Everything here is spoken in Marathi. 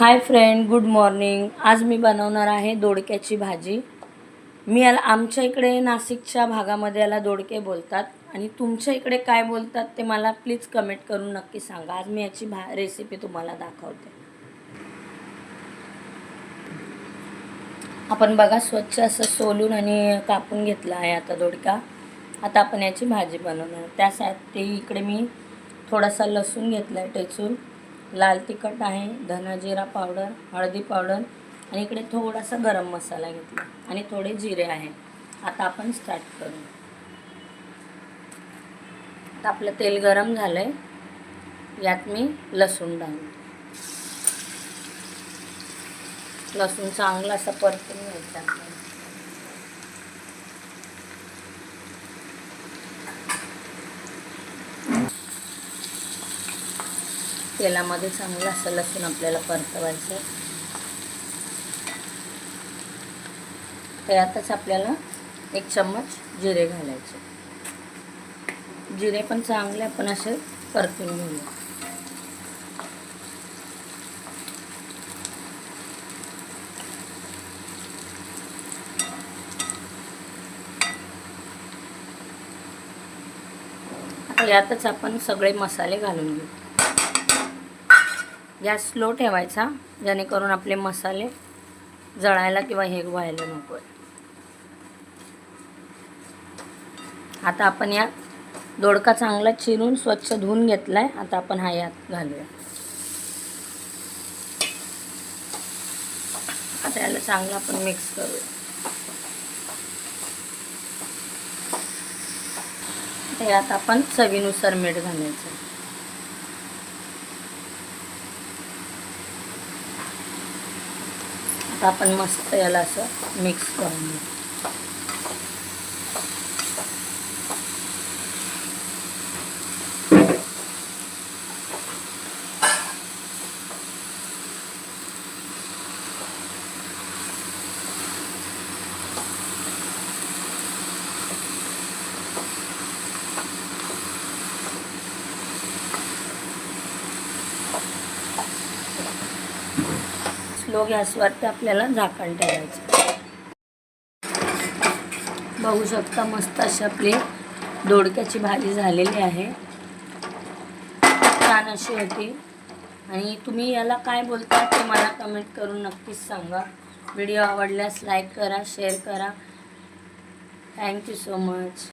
Hi friend, good morning. आज मी बनवणार आहे दोडक्याची भाजी। आमच्या इकडे नाशिकच्या भागामध्ये याला दोडके बोलतात आणि तुमच्या इकडे काय बोलतात ते मला प्लीज कमेंट करून नक्की सांगा। आज मी याची रेसिपी तुम्हाला दाखवते। आपण बघा स्वच्छ असं सोलून आणि कापून घेतला आहे आता दोडका। आता आपण याची भाजी बनवणार। त्यासाठी इकडे मी थोडासा लसूण घेतला टेचून, लाल तिखट आहे, धना जिरा पावडर, हळदी पावडर आणि इकडे थोडासा गरम मसाला घेतला आणि थोडे जिरे आहे। आता आपण स्टार्ट करू। आता आपलं तेल गरम झालंय, यात मी लसूण टाकतो। लसूण चांगला असा परतून घ्यायचा। तेलामध्ये चांगलं असं लसूण आपल्याला परतवायचं। त्यातच आपल्याला 1 चम्मच जिरे घालायचे। जिरे पण चांगले आपण असे परतून घेऊया। यातच आपण सगळे मसाले घालून घेऊ। गॅस स्लो ठेवायचा, जेणेकरून आपले मसाले जळायला किंवा हे व्हायला नको। आता आपण या दोडका चांगला चिरून स्वच्छ धुवून घेतलाय। आता आपण हा यात घालूया। आता याला चांगलं आपण मिक्स करूया। यात आपण चवीनुसार मीठ घालायचं। आता आपण मस्त याला असं मिक्स करून घेऊ। स्लो गॅसवरती आपल्याला झाकण ठेवायचं। बघू शकता मस्त अशी आपली दोडक्याची भाजी झालेली आहे। छान अशी होती आणि तुम्ही याला काय बोलता ते मला कमेंट करून नक्कीच सांगा। व्हिडिओ आवडल्यास लाईक करा, शेअर करा। Thank you so much.